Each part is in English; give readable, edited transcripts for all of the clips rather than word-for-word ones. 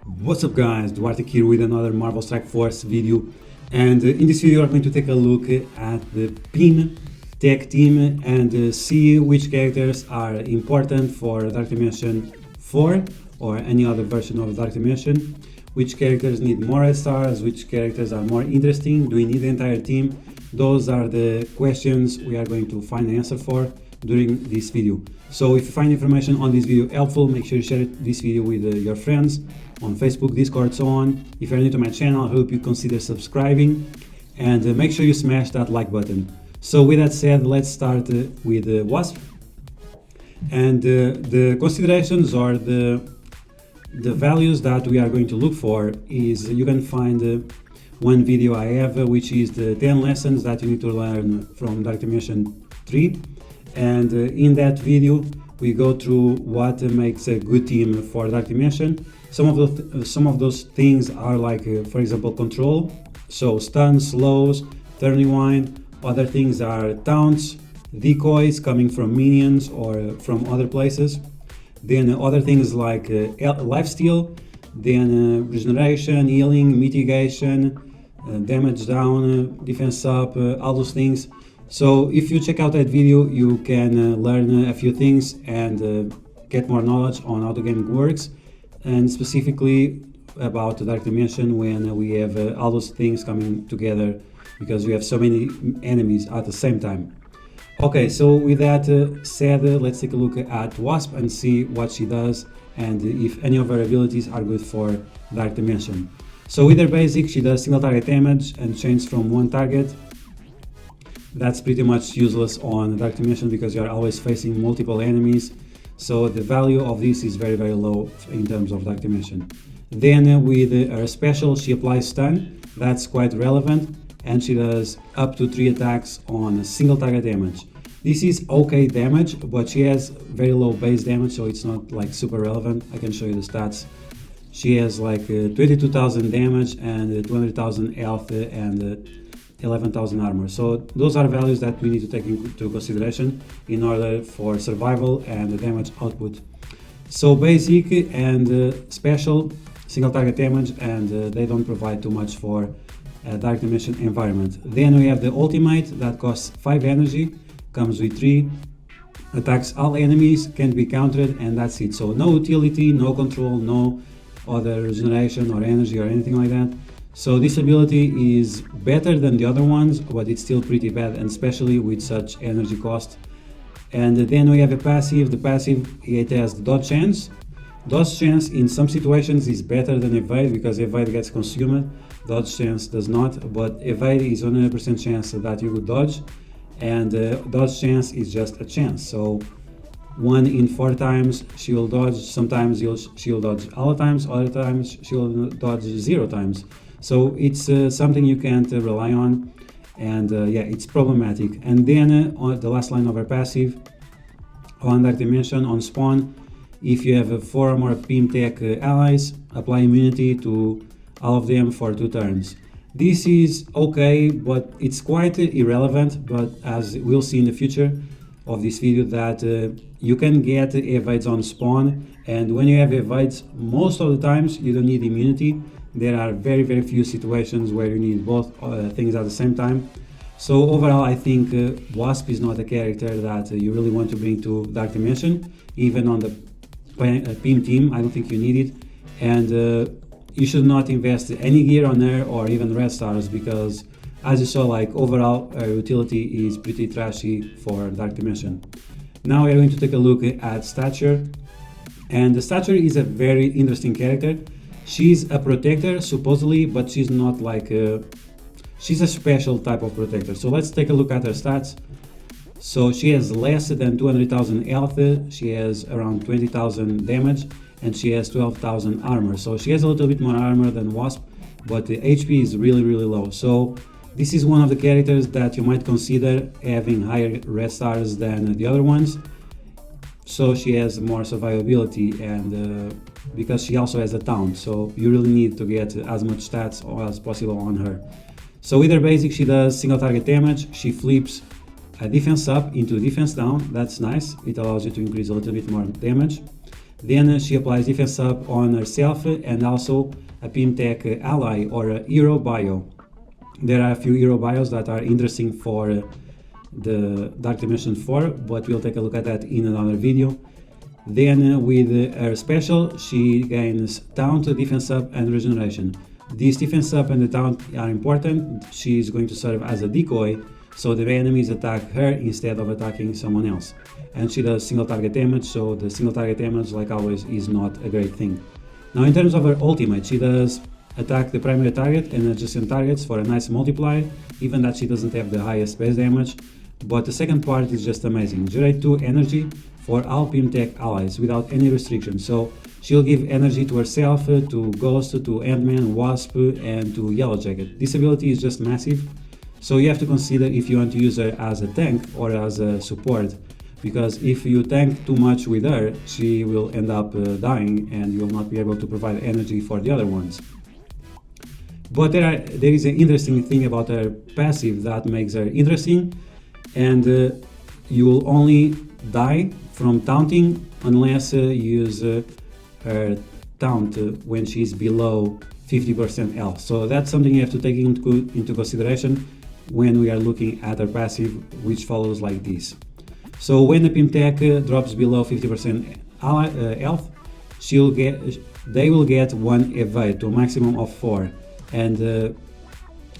What's up guys, Duarte here with another Marvel Strike Force video, and in this video I'm going to take a look at the PYM tech team and see which characters are important for Dark Dimension 4 or any other version of Dark Dimension, which characters need more red stars, which characters are more interesting, do we need the entire team. Those are the questions we are going to find an answer for during this video. So if you find information on this video helpful, make sure you share this video with your friends on Facebook, Discord, so on. If you're new to my channel, I hope you consider subscribing and make sure you smash that like button. So with that said, let's start with Wasp. And the considerations or the values that we are going to look for is you can find one video I have, which is the 10 lessons that you need to learn from Dark Dimension 3. And in that video, we go through what makes a good team for Dark Dimension. Some of those things are like, for example, control, so stun, slows, turn rewind. Other things are taunts, decoys coming from minions or from other places. Then other things like lifesteal, then regeneration, healing, mitigation, damage down, defense up, all those things. So if you check out that video, you can learn a few things and get more knowledge on how the game works, and specifically about the Dark Dimension when we have all those things coming together because we have so many enemies at the same time. Okay, so with that said, let's take a look at Wasp and see what she does and if any of her abilities are good for Dark Dimension. So with her basic, she does single target damage and change from one target. That's pretty much useless on Dark Dimension because you are always facing multiple enemies. So the value of this is very, very low in terms of Dark Dimension. Then with her special, she applies stun. That's quite relevant. And she does up to 3 attacks on single target damage. This is okay damage, but she has very low base damage, so it's not like super relevant. I can show you the stats. She has like 22,000 damage and 200,000 health and 11,000 armor. So those are values that we need to take into consideration in order for survival and the damage output. So basic and special, single target damage, and they don't provide too much for Dark Dimension environment. Then we have the ultimate that costs 5 energy, comes with 3, attacks all enemies, can't be countered, and that's it. So no utility, no control, no other regeneration or energy or anything like that. So this ability is better than the other ones, but it's still pretty bad, and especially with such energy cost. And then we have a passive. The passive, it has the dodge chance. Dodge chance in some situations is better than evade because evade gets consumed. Dodge chance does not, but evade is 100% chance that you would dodge, and dodge chance is just a chance. So 1 in 4 times she will dodge. Sometimes she'll dodge all the times, other times she'll dodge 0 times. So it's something you can't rely on, and yeah, it's problematic. And then on the last line of our passive, on Dark Dimension, on spawn, if you have 4 or more PYM tech allies, apply immunity to all of them for 2 turns. This is okay, but it's quite irrelevant, but as we'll see in the future of this video that you can get evades on spawn, and when you have evades, most of the times you don't need immunity. There are very, very few situations where you need both things at the same time. So overall, I think Wasp is not a character that you really want to bring to Dark Dimension. Even on the PYM team, I don't think you need it. And you should not invest any gear on her or even red stars because, as you saw, like overall, her utility is pretty trashy for Dark Dimension. Now we're going to take a look at stature. And the stature is a very interesting character. She's a protector, supposedly, but she's not like she's a special type of protector. So let's take a look at her stats. So she has less than 200,000 health, she has around 20,000 damage, and she has 12,000 armor. So she has a little bit more armor than Wasp, but the HP is really, really low. So this is one of the characters that you might consider having higher red stars than the other ones. So she has more survivability, and because she also has a taunt, so you really need to get as much stats as possible on her. So with her basic, she does single target damage. She flips a defense up into defense down. That's nice. It allows you to increase a little bit more damage. Then she applies defense up on herself and also a PYM tech ally or a hero bio. There are a few hero bios that are interesting for the Dark Dimension 4, but we'll take a look at that in another video. Then with her special, she gains taunt, defense up and regeneration. This defense up and the taunt are important. She is going to serve as a decoy, so the enemies attack her instead of attacking someone else. And she does single target damage, so the single target damage, like always, is not a great thing. Now in terms of her ultimate, she does attack the primary target and adjacent targets for a nice multiplier, even that she doesn't have the highest base damage. But the second part is just amazing. Generate 2 energy for all PYM tech allies without any restriction. So she'll give energy to herself, to Ghost, to AntMan, Wasp, and to Yellow Jacket. This ability is just massive. So you have to consider if you want to use her as a tank or as a support. Because if you tank too much with her, she will end up dying and you will not be able to provide energy for the other ones. But there is an interesting thing about her passive that makes her interesting. And you will only die from taunting unless you use her taunt when she's below 50% health. So that's something you have to take into consideration when we are looking at her passive, which follows like this. So when the PYM tech drops below 50% health, they will get 1 evade to a maximum of 4, and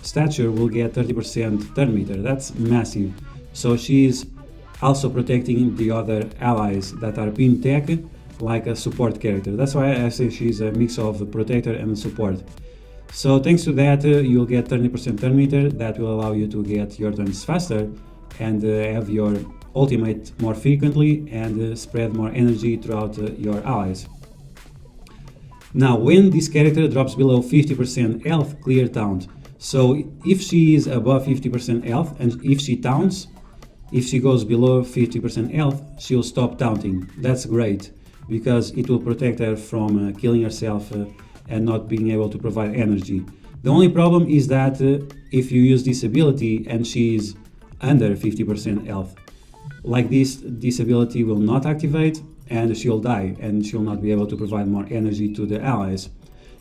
stature will get 30% turn meter. That's massive. So she's also protecting the other allies that are PYM tech like a support character. That's why I say she's a mix of protector and support. So thanks to that, you'll get 30% turn meter. That will allow you to get your turns faster and have your ultimate more frequently and spread more energy throughout your allies. Now, when this character drops below 50% health, clear taunt. So if she is above 50% health and if she taunts, if she goes below 50% health, she'll stop taunting. That's great because it will protect her from killing herself and not being able to provide energy. The only problem is that if you use this ability and she's under 50% health, like this ability will not activate and she'll die and she'll not be able to provide more energy to the allies.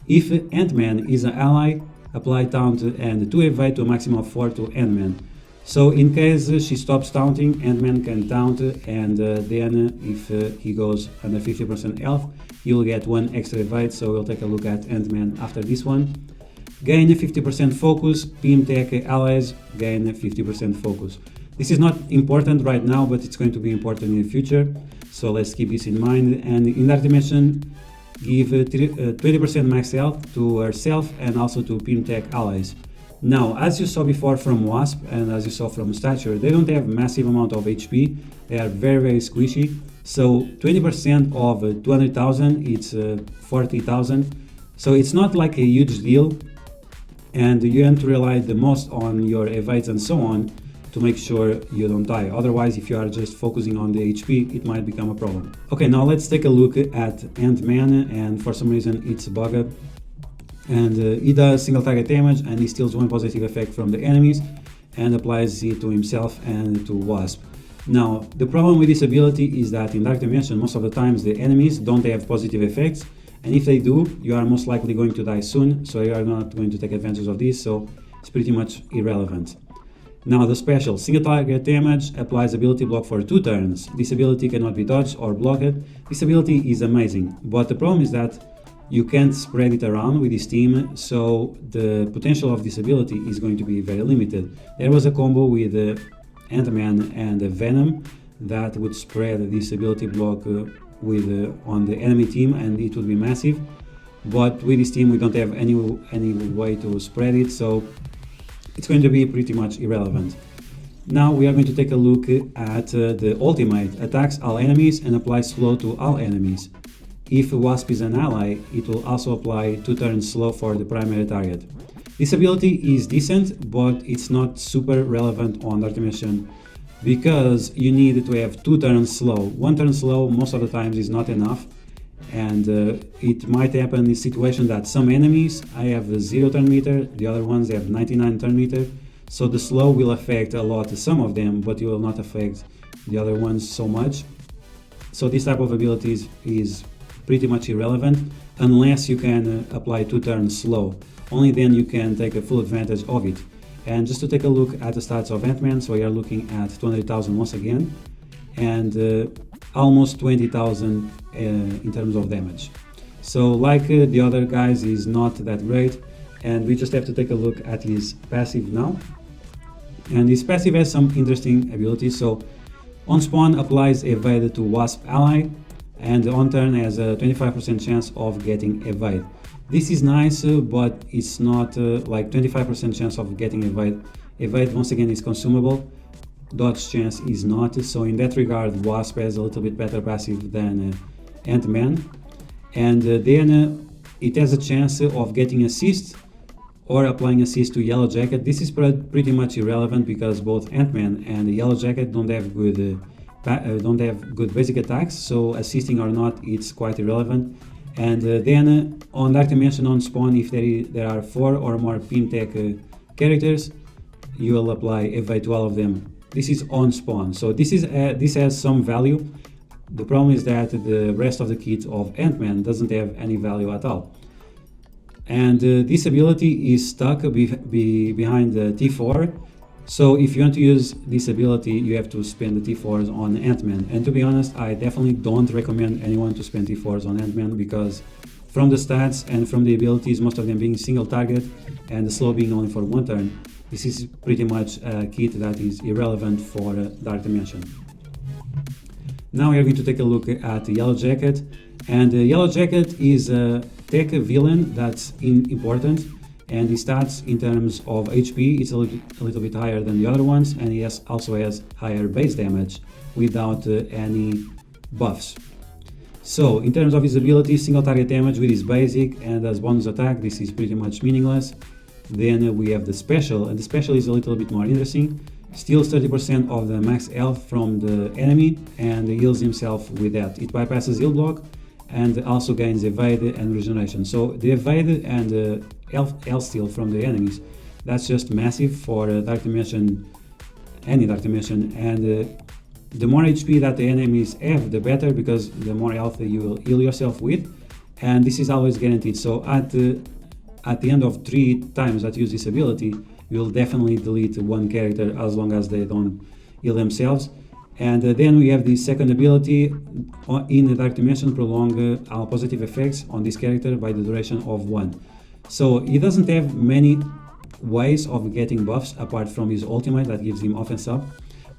If AntMan is an ally, apply taunt and 2 evade to a maximum of 4 to AntMan. So in case she stops taunting, AntMan can taunt, and then if he goes under 50% health, you'll get 1 extra evade. So we'll take a look at AntMan after this one. Gain 50% focus, PYM tech allies gain 50% focus. This is not important right now, but it's going to be important in the future. So let's keep this in mind. And in Dark Dimension, give 20% max health to herself and also to PYM tech allies. Now, as you saw before from Wasp and as you saw from Stature, they don't have massive amount of HP. They are very, very squishy. So 20% of 200,000, it's 40,000. So it's not like a huge deal. And you have to rely the most on your evades and so on to make sure you don't die. Otherwise, if you are just focusing on the HP, it might become a problem. Okay, now let's take a look at AntMan, and for some reason it's bugged. And he does single target damage and he steals 1 positive effect from the enemies and applies it to himself and to Wasp. Now, the problem with this ability is that in Dark Dimension, most of the times the enemies don't have positive effects, and if they do, you are most likely going to die soon, so you are not going to take advantage of this, so it's pretty much irrelevant. Now the special, single target damage, applies ability block for 2 turns. This ability cannot be dodged or blocked. This ability is amazing, but the problem is that you can't spread it around with this team, so the potential of this ability is going to be very limited. There was a combo with AntMan and Venom that would spread this ability block on the enemy team, and it would be massive. But with this team we don't have any way to spread it, so it's going to be pretty much irrelevant. Now we are going to take a look at the ultimate. Attacks all enemies and applies slow to all enemies. If Wasp is an ally, it will also apply 2 turns slow for the primary target. This ability is decent, but it's not super relevant on Dark Dimension because you need to have 2 turns slow. 1 turn slow most of the times is not enough, and it might happen in the situation that some enemies I have 0 turn meter, the other ones have 99 turn meter, so the slow will affect a lot some of them, but it will not affect the other ones so much. So this type of abilities is pretty much irrelevant unless you can apply 2 turns slow. Only then you can take a full advantage of it. And just to take a look at the stats of AntMan, so we are looking at 200,000 once again, and almost 20,000 in terms of damage. So like the other guys, is not that great, and we just have to take a look at his passive now. And his passive has some interesting abilities. So on spawn applies evade to Wasp ally, and on turn has a 25% chance of getting evade. This is nice, but it's not like 25% chance of getting evade. Evade once again is consumable, dodge chance is not, so in that regard Wasp has a little bit better passive than AntMan. And then it has a chance of getting assist or applying assist to Yellow Jacket. This is pretty much irrelevant because both AntMan and Yellow Jacket don't have good basic attacks, so assisting or not, it's quite irrelevant. And then on Dark Dimension on spawn, if there are 4 or more PYM tech characters, you will apply evade to all of them. This is on spawn, so this has some value. The problem is that the rest of the kit of AntMan doesn't have any value at all. And this ability is stuck behind the T4. So if you want to use this ability, you have to spend the T4s on AntMan. And to be honest, I definitely don't recommend anyone to spend T4s on AntMan, because from the stats and from the abilities, most of them being single target and the slow being only for 1 turn, this is pretty much a kit that is irrelevant for Dark Dimension. Now we are going to take a look at Yellow Jacket. And Yellow Jacket is a tech villain that's important. And his stats in terms of HP, it's a little bit higher than the other ones, and he also has higher base damage without any buffs. So in terms of his ability, single target damage with his basic and as bonus attack, this is pretty much meaningless. Then we have the special, and the special is a little bit more interesting. Steals 30% of the max health from the enemy and heals himself with that. It bypasses heal block and also gains evade and regeneration. So the evade and health steal from the enemies, that's just massive for Dark Dimension, any Dark Dimension. And the more HP that the enemies have, the better, because the more health you will heal yourself with, and this is always guaranteed. So at the end of 3 times that you use this ability, you will definitely delete 1 character as long as they don't heal themselves. And then we have the second ability in the Dark Dimension, prolong all positive effects on this character by the duration of 1. So he doesn't have many ways of getting buffs apart from his ultimate that gives him offense up.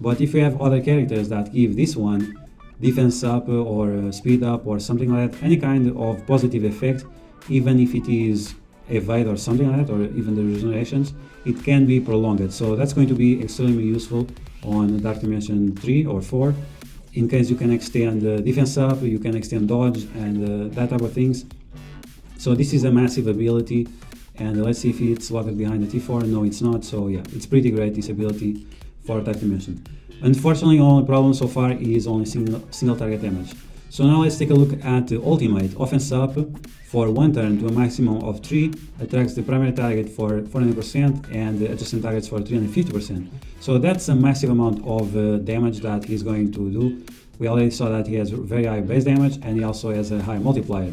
But if you have other characters that give this one defense up or speed up or something like that, any kind of positive effect, even if it is evade or something like that, or even the regenerations, it can be prolonged. So that's going to be extremely useful on Dark Dimension 3 or 4. In case you can extend defense up, you can extend dodge and that type of things. So this is a massive ability, and let's see if it's locked behind the T4. No, it's not. So yeah, it's pretty great, this ability for Dark Dimension. Unfortunately, only problem so far is only single target damage. So now let's take a look at the ultimate. Offense up for 1 turn to a maximum of 3, attracts the primary target for 400% and the adjacent targets for 350%. So that's a massive amount of damage that he's going to do. We already saw that he has very high base damage, and he also has a high multiplier.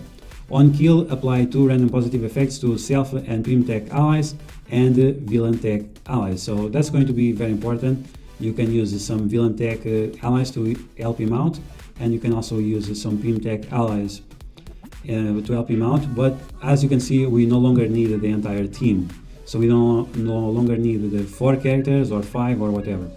On kill, apply 2 random positive effects to self and PYM tech allies and villain tech allies. So that's going to be very important. You can use some villain tech allies to help him out, and you can also use some PYM tech allies to help him out. But as you can see, we no longer need the entire team. So we no longer need the 4 characters or 5 or whatever.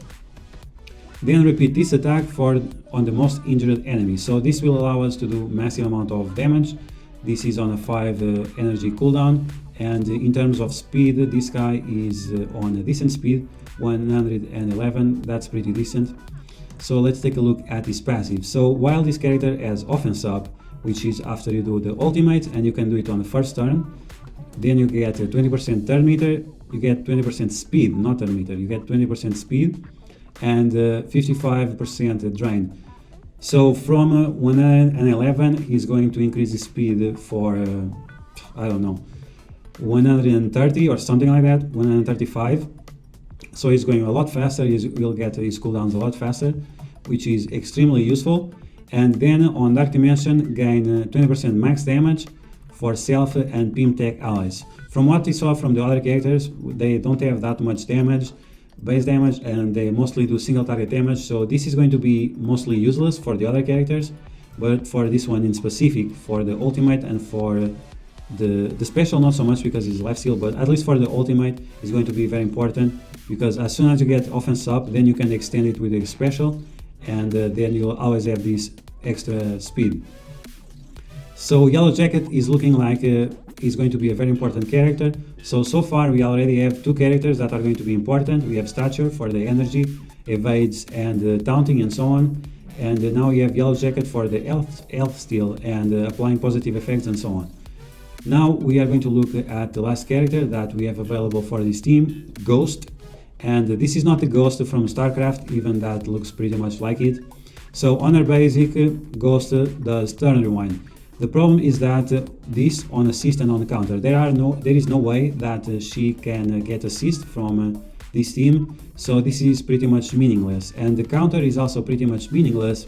Then repeat this attack on the most injured enemy. So this will allow us to do massive amount of damage. This is on a 5 energy cooldown, and in terms of speed, this guy is on a decent speed, 111. That's pretty decent. So let's take a look at his passive. So while this character has offense up, which is after you do the ultimate, and you can do it on the first turn, then you get 20% turn meter, you get 20% speed, not turn meter, you get 20% speed and 55% drain. So from 111, he's going to increase the speed for, I don't know, 130 or something like that, 135. So he's going a lot faster, he will get his cooldowns a lot faster, which is extremely useful. And then on Dark Dimension, gain 20% max damage for self and PYM tech allies. From what we saw from the other characters, they don't have that much damage, base damage, and they mostly do single target damage, so this is going to be mostly useless for the other characters, but for this one in specific, for the ultimate and for the special not so much because it's life steal, but at least for the ultimate is going to be very important, because as soon as you get offense up, then you can extend it with the special, and then you'll always have this extra speed. So Yellow Jacket is looking like is going to be a very important character. So far we already have two characters that are going to be important. We have Stature for the energy, evades and taunting and so on. And now you have Yellow Jacket for the health steal and applying positive effects and so on. Now we are going to look at the last character that we have available for this team, Ghost. And this is not the Ghost from StarCraft, even that looks pretty much like it. So on her basic, Ghost does turn rewind. The problem is that this on assist and on counter, there is no way that she can get assist from this team, so this is pretty much meaningless. And the counter is also pretty much meaningless,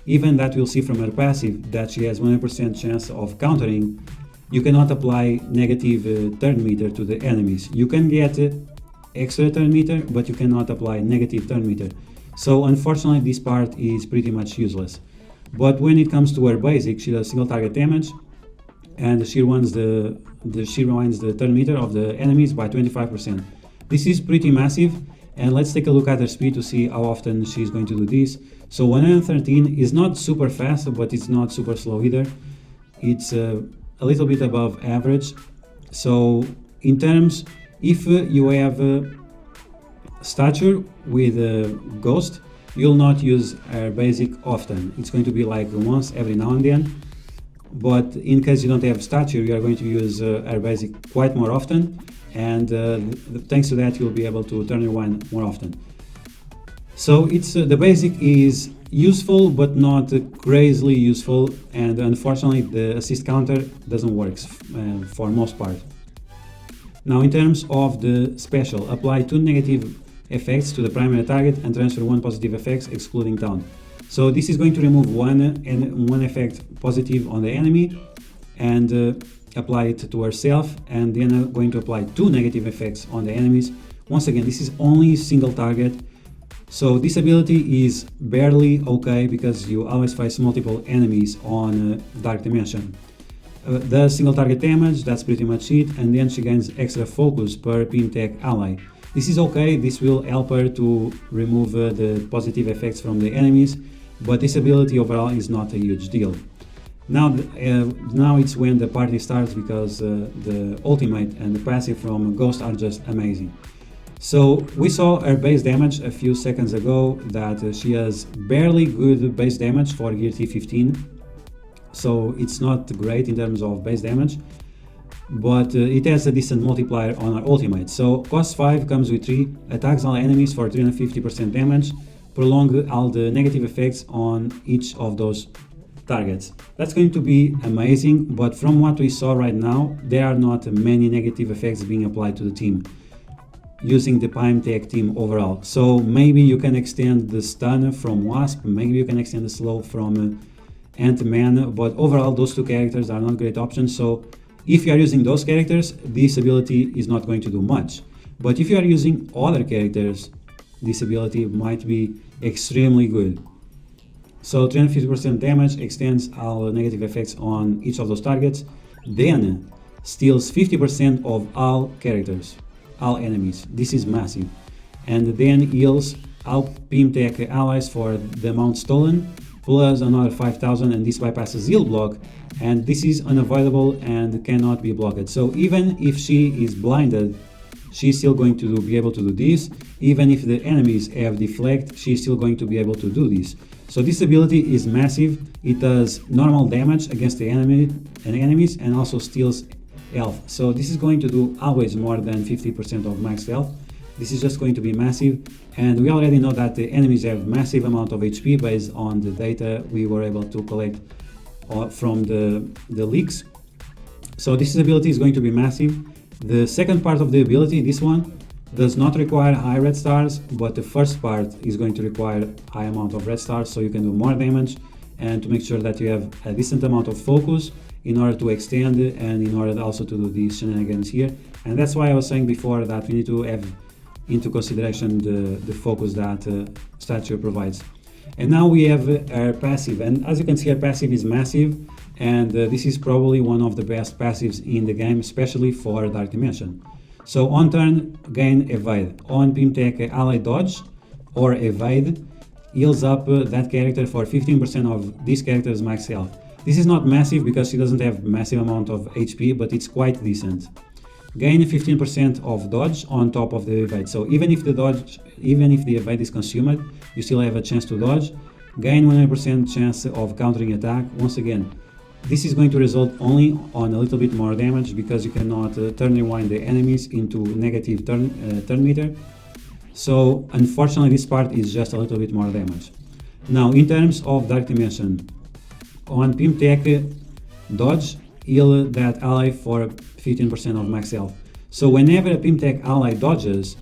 even that we'll see from her passive that she has 100% chance of countering. You cannot apply negative turn meter to the enemies. You can get extra turn meter, but you cannot apply negative turn meter. So unfortunately this part is pretty much useless. But when it comes to her basic, she does single target damage, and she rewinds the turn meter of the enemies by 25%. This is pretty massive, and let's take a look at her speed to see how often she's going to do this. So 113 is not super fast, but it's not super slow either. It's a little bit above average. So in terms, if you have Stature with Ghost, you'll not use our basic often. It's going to be like once every now and then. But in case you don't have Stature, you are going to use our basic quite more often. And thanks to that, you'll be able to turn rewind more often. So it's the basic is useful, but not crazily useful. And unfortunately, the assist counter doesn't work for most part. Now, in terms of the special, apply 2 negative effects to the primary target and transfer 1 positive effects excluding taunt. So this is going to remove one effect positive on the enemy and apply it to herself, and then going to apply 2 negative effects on the enemies. Once again, this is only single target, so this ability is barely okay because you always face multiple enemies on Dark Dimension. The single target damage, that's pretty much it, and then she gains extra focus per PYM tech ally. This is okay, this will help her to remove the positive effects from the enemies, but this ability overall is not a huge deal. Now it's when the party starts, because the ultimate and the passive from Ghost are just amazing. So we saw her base damage a few seconds ago, that she has barely good base damage for Gear T15. So it's not great in terms of base damage, but it has a decent multiplier on our ultimate. So cost 5 comes with 3, attacks all enemies for 350% damage, prolong all the negative effects on each of those targets. That's going to be amazing, but from what we saw right now, there are not many negative effects being applied to the team using the PYM tech team overall. So maybe you can extend the stun from Wasp, maybe you can extend the slow from AntMan, but overall those two characters are not great options. So if you are using those characters, this ability is not going to do much. But if you are using other characters, this ability might be extremely good. So 350% damage, extends all negative effects on each of those targets, then steals 50% of all characters, all enemies. This is massive. And then heals all PYM tech allies for the amount stolen, plus another 5,000, and this bypasses heal block, and this is unavoidable and cannot be blocked. So even if she is blinded, she's still going to be able to do this. Even if the enemies have deflect, she's still going to be able to do this. So this ability is massive. It does normal damage against the enemies and also steals health. So this is going to do always more than 50% of max health. This is just going to be massive, and we already know that the enemies have massive amount of HP based on the data we were able to collect from the leaks. So this ability is going to be massive. The second part of the ability, this one, does not require high red stars, but the first part is going to require high amount of red stars, so you can do more damage and to make sure that you have a decent amount of focus in order to extend and in order also to do these shenanigans here. And that's why I was saying before that we need to have into consideration the focus that stature provides. And now we have our passive, and as you can see, our passive is massive, and this is probably one of the best passives in the game, especially for Dark Dimension. So on turn, gain evade. On PYM ally dodge or evade, heals up that character for 15% of this character's max health. This is not massive because she doesn't have massive amount of HP, but it's quite decent. Gain 15% of dodge on top of the evade. So even if the evade is consumed, you still have a chance to dodge. Gain 100% chance of countering attack. Once again, this is going to result only on a little bit more damage because you cannot turn rewind the enemies into negative turn meter. So unfortunately this part is just a little bit more damage. Now in terms of Dark Dimension, on PYM dodge, heal that ally for 15% of max health. So whenever a PYM ally dodges,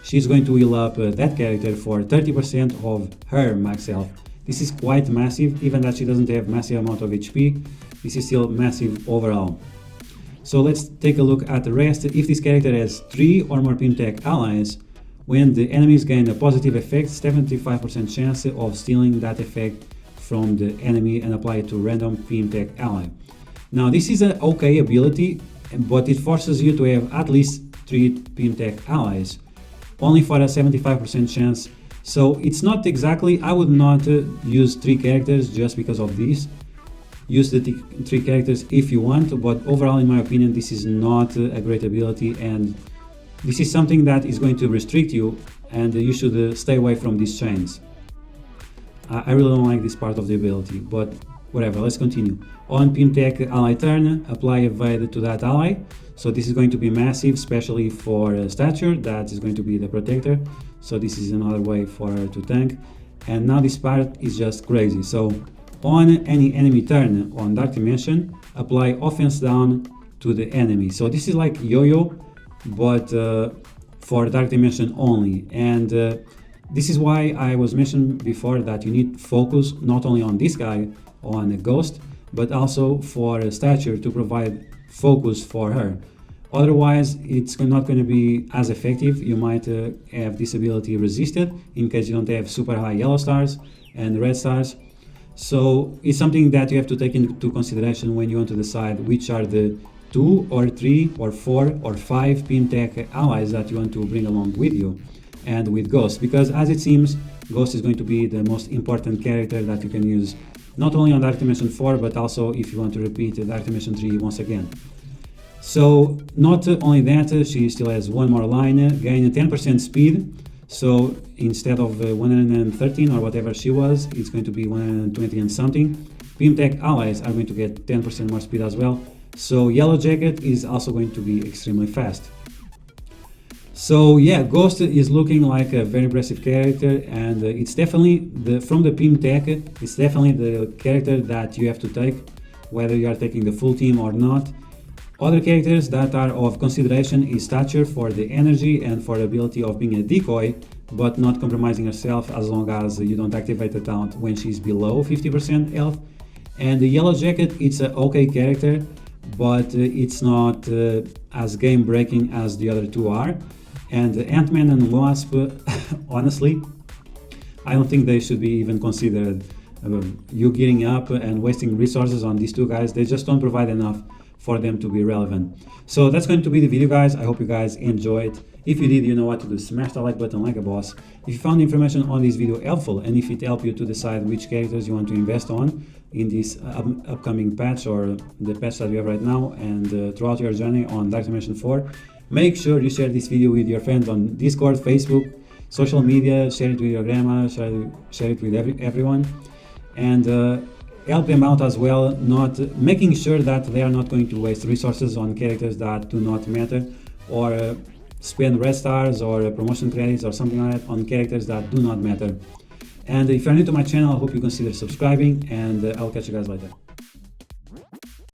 she's going to heal up that character for 30% of her max health. This is quite massive, even that she doesn't have massive amount of HP, this is still massive overall. So let's take a look at the rest. If this character has 3 or more PYM allies, when the enemies gain a positive effect, 75% chance of stealing that effect from the enemy and apply it to random PYM ally. Now this is an okay ability, but it forces you to have at least 3 PYM allies, only for a 75% chance. So it's not exactly, I would not use 3 characters just because of this. Use the 3 characters if you want, but overall in my opinion this is not a great ability, and this is something that is going to restrict you, and you should stay away from these chains. I really don't like this part of the ability, but whatever, let's continue. On PYM ally turn, apply evade to that ally. So this is going to be massive, especially for stature, that is going to be the protector. So this is another way for her to tank. And now this part is just crazy. So on any enemy turn on Dark Dimension, apply offense down to the enemy. So this is like yo-yo, but for Dark Dimension only. And this is why I was mentioned before that you need focus not only on this guy, on a ghost, but also for a stature to provide focus for her. Otherwise it's not going to be as effective. You might have this ability resisted in case you don't have super high yellow stars and red stars. So it's something that you have to take into consideration when you want to decide which are the 2 or 3 or 4 or 5 PYM allies that you want to bring along with you and with Ghost, because as it seems Ghost is going to be the most important character that you can use not only on Dark Dimension 4 but also if you want to repeat Dark Dimension 3 once again. So not only that, she still has one more line, gain 10% speed. So instead of 113 or whatever she was, it's going to be 120 and something. PYM allies are going to get 10% more speed as well. So Yellow Jacket is also going to be extremely fast. So yeah, Ghost is looking like a very impressive character, and it's definitely from the PYM, it's definitely the character that you have to take, whether you are taking the full team or not. Other characters that are of consideration is Stature for the energy and for the ability of being a decoy, but not compromising herself as long as you don't activate the talent when she's below 50% health. And the Yellow Jacket, it's an okay character, but it's not as game breaking as the other two are. And AntMan and Wasp, honestly, I don't think they should be even considered. You gearing up and wasting resources on these two guys, they just don't provide enough for them to be relevant. So that's going to be the video, guys. I hope you guys enjoyed. If you did, you know what to do. Smash the like button like a boss. If you found the information on this video helpful, and if it helped you to decide which characters you want to invest on in this upcoming patch or the patch that we have right now and throughout your journey on Dark Dimension 4, make sure you share this video with your friends on Discord, Facebook, social media, share it with your grandma, share it with everyone, and help them out as well, not making sure that they are not going to waste resources on characters that do not matter, or spend red stars or promotion credits or something like that on characters that do not matter. And if you're new to my channel, I hope you consider subscribing, and I'll catch you guys later.